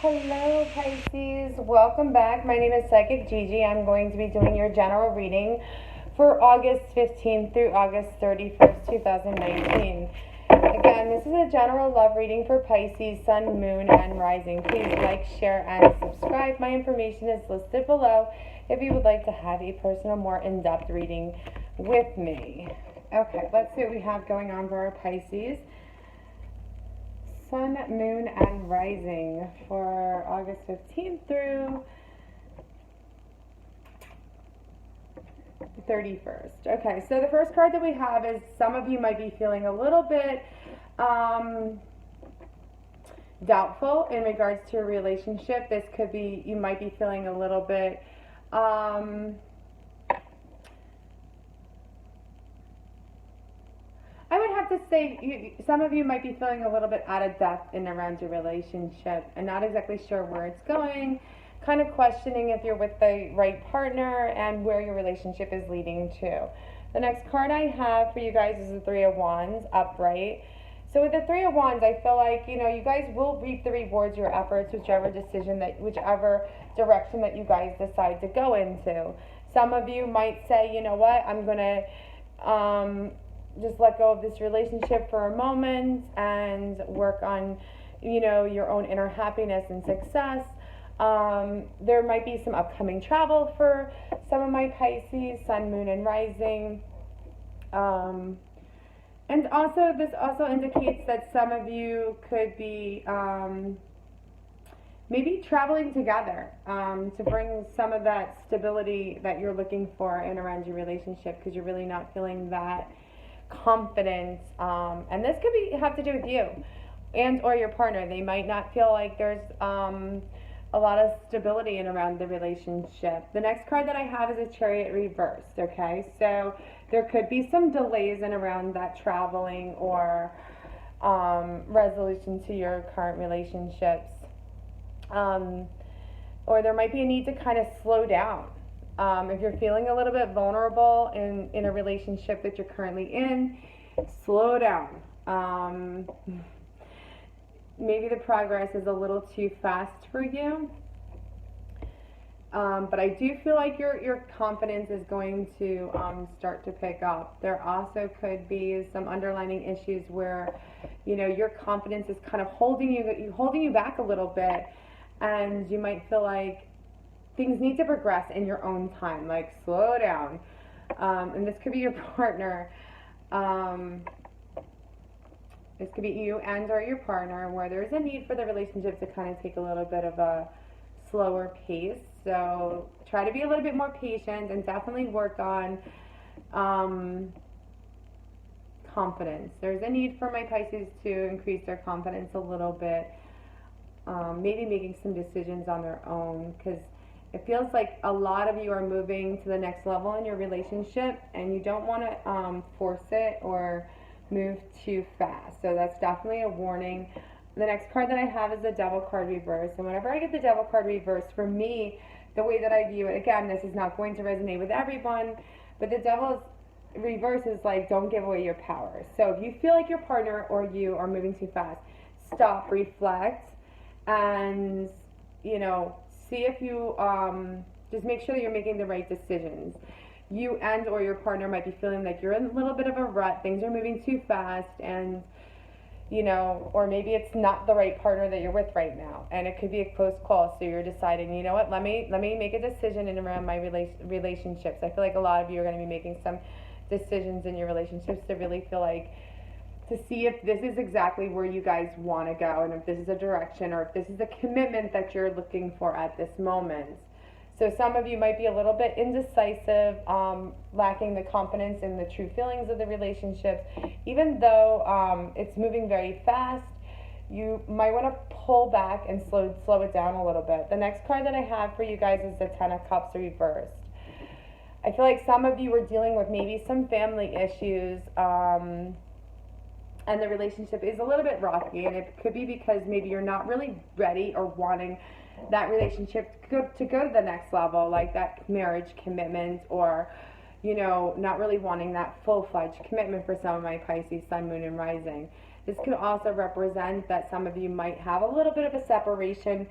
Hello Pisces, welcome back. My name is Psychic Gigi. I'm going to be doing your general reading for August 15th through August 31st, 2019. Again, this is a general love reading for Pisces, Sun, Moon, and Rising. Please like, share, and subscribe. My information is listed below if you would like to have a personal, more in-depth reading with me. Okay, let's see what we have going on for our Pisces. Sun, Moon, and Rising for August 15th through 31st. Okay, so the first card that we have is some of you might be feeling a little bit doubtful in regards to a relationship. This could be, you might be feeling a little bit I would have to say some of you might be feeling a little bit out of depth in around your relationship and not exactly sure where it's going, kind of questioning if you're with the right partner and where your relationship is leading to. The next card I have for you guys is the Three of Wands, upright. So with the Three of Wands, I feel like, you guys will reap the rewards of your efforts, whichever direction that you guys decide to go into. Some of you might say, you know what, I'm going to just let go of this relationship for a moment and work on, your own inner happiness and success. There might be some upcoming travel for some of my Pisces, Sun, Moon, and Rising. And also, this also indicates that some of you could be maybe traveling together to bring some of that stability that you're looking for in around your relationship, because you're really not feeling that confidence, and this could have to do with you and or your partner. They might not feel like there's a lot of stability in around the relationship. The next card that I have is a Chariot reversed. Okay, so there could be some delays in around that traveling or resolution to your current relationships, or there might be a need to kind of slow down. If you're feeling a little bit vulnerable in a relationship that you're currently in, slow down. Maybe the progress is a little too fast for you. But I do feel like your confidence is going to start to pick up. There also could be some underlying issues where, your confidence is kind of holding you back a little bit, and you might feel like things need to progress in your own time, like slow down. And this could be your partner. This could be you and or your partner, where there's a need for the relationship to kind of take a little bit of a slower pace. So try to be a little bit more patient and definitely work on confidence. There's a need for my Pisces to increase their confidence a little bit. Maybe making some decisions on their own, because it feels like a lot of you are moving to the next level in your relationship, and you don't want to force it or move too fast. So that's definitely a warning. The next card that I have is the Devil card reverse. And whenever I get the Devil card reverse, for me, the way that I view it, again, this is not going to resonate with everyone, but the Devil's reverse is like, don't give away your power. So if you feel like your partner or you are moving too fast, stop, reflect, and, see if you just make sure that you're making the right decisions. You and or your partner might be feeling like you're in a little bit of a rut, things are moving too fast, and or maybe it's not the right partner that you're with right now, and it could be a close call. So you're deciding, you know what, let me make a decision in around my relationships. I feel like a lot of you are going to be making some decisions in your relationships to really feel like, to see if this is exactly where you guys want to go, and if this is a direction, or if this is a commitment that you're looking for at this moment. So some of you might be a little bit indecisive, lacking the confidence in the true feelings of the relationship. Even though it's moving very fast, you might want to pull back and slow it down a little bit. The next card that I have for you guys is the Ten of Cups reversed. I feel like some of you were dealing with maybe some family issues, and the relationship is a little bit rocky, and it could be because maybe you're not really ready or wanting that relationship to go to the next level, like that marriage commitment, or not really wanting that full-fledged commitment for some of my Pisces, Sun, Moon, and Rising. This could also represent that some of you might have a little bit of a separation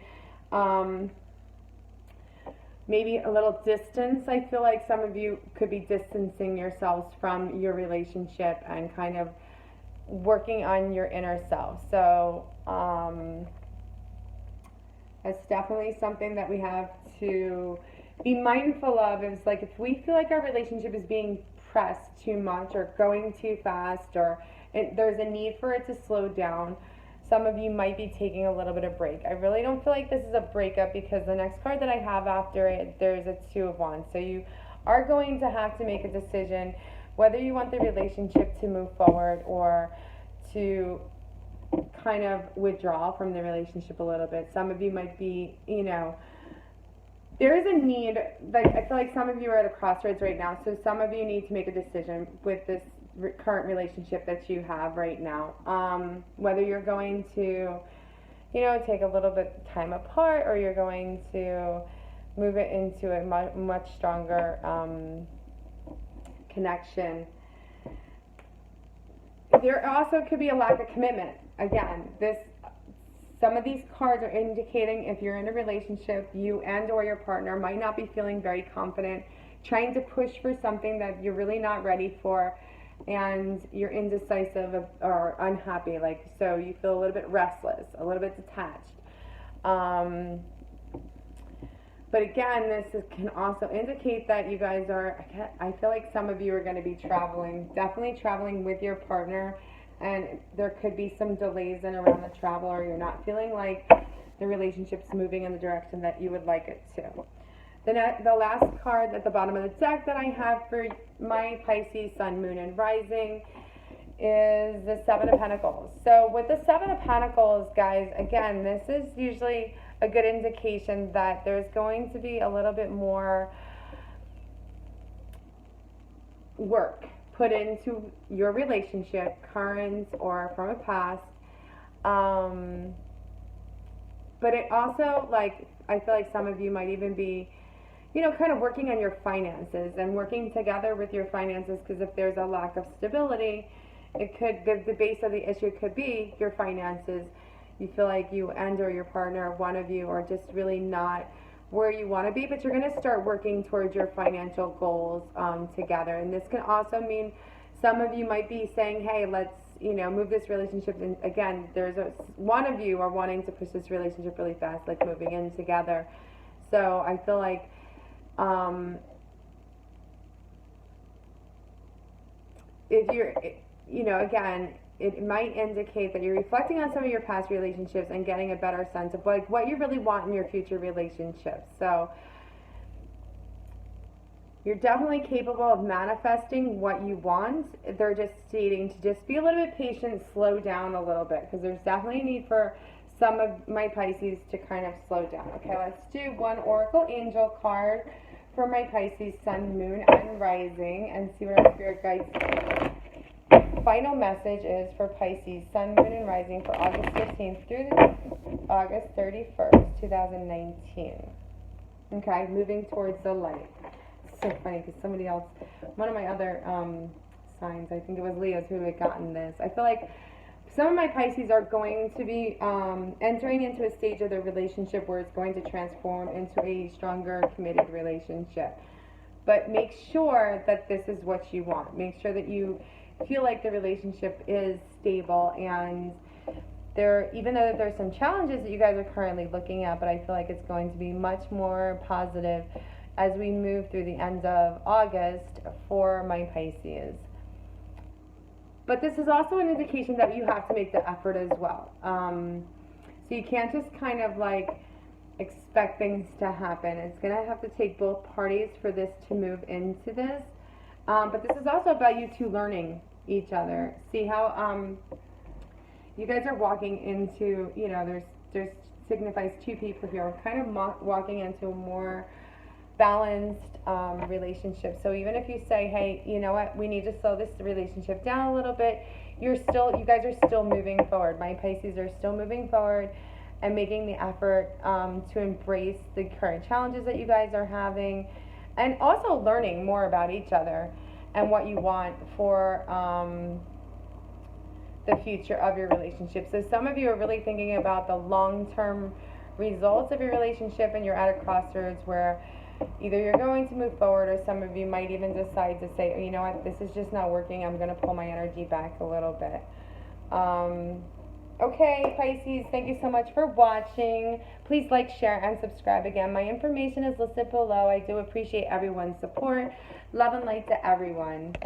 Maybe a little distance. I feel like some of you could be distancing yourselves from your relationship and kind of working on your inner self. So that's definitely something that we have to be mindful of. Is like if we feel like our relationship is being pressed too much or going too fast, or there's a need for it to slow down, some of you might be taking a little bit of break. I really don't feel like this is a breakup, because the next card that I have after it, there's a Two of Wands. So you are going to have to make a decision whether you want the relationship to move forward or to kind of withdraw from the relationship a little bit. Some of you might be, there is a need, like I feel like some of you are at a crossroads right now, so some of you need to make a decision with this current relationship that you have right now. Whether you're going to, take a little bit time apart, or you're going to move it into a much stronger connection. There also could be a lack of commitment. Again, some of these cards are indicating if you're in a relationship, you and or your partner might not be feeling very confident, trying to push for something that you're really not ready for, and you're indecisive or unhappy. Like, so you feel a little bit restless, a little bit detached. But again, can also indicate that you guys I feel like some of you are going to be definitely traveling with your partner, and there could be some delays in around the travel, or you're not feeling like the relationship's moving in the direction that you would like it to. The last card at the bottom of the deck that I have for my Pisces Sun, Moon, and Rising is the Seven of Pentacles. So with the Seven of Pentacles, guys, again, this is usually a good indication that there's going to be a little bit more work put into your relationship, current or from a past. But it also, like, I feel like some of you might even be, kind of working on your finances and working together with your finances, because if there's a lack of stability, the base of the issue could be your finances. You feel like you and or your partner, one of you, are just really not where you want to be, but you're going to start working towards your financial goals together. And this can also mean some of you might be saying, hey, let's move this relationship. And again, one of you are wanting to push this relationship really fast, like moving in together. So I feel like if you're, again, it might indicate that you're reflecting on some of your past relationships and getting a better sense of what you really want in your future relationships. So you're definitely capable of manifesting what you want. They're just stating to just be a little bit patient, slow down a little bit, because there's definitely a need for some of my Pisces to kind of slow down. Okay, let's do one Oracle Angel card for my Pisces Sun, Moon, and Rising, and see what our spirit guides final message is for Pisces Sun, Moon, and Rising for August 15th through August 31st, 2019. Okay, moving towards the light. It's so funny because somebody else, one of my other signs, I think it was Leo's, who had gotten this. I feel like some of my Pisces are going to be entering into a stage of their relationship where it's going to transform into a stronger, committed relationship. But make sure that this is what you want. Make sure that you feel like the relationship is stable, and even though there's some challenges that you guys are currently looking at, but I feel like it's going to be much more positive as we move through the end of August for my Pisces. But this is also an indication that you have to make the effort as well. So you can't just kind of like expect things to happen. It's going to have to take both parties for this to move into this. But this is also about you two learning each other. See how you guys are walking into, there's signifies two people here. We're kind of walking into a more balanced relationship. So even if you say, hey, you know what, we need to slow this relationship down a little bit, you guys are still moving forward. My Pisces are still moving forward and making the effort to embrace the current challenges that you guys are having, and also learning more about each other and what you want for the future of your relationship. So some of you are really thinking about the long-term results of your relationship and you're at a crossroads where either you're going to move forward or some of you might even decide to say, you know what, this is just not working. I'm going to pull my energy back a little bit. Okay, Pisces, thank you so much for watching. Please like, share, and subscribe. Again, my information is listed below. I do appreciate everyone's support. Love and light to everyone.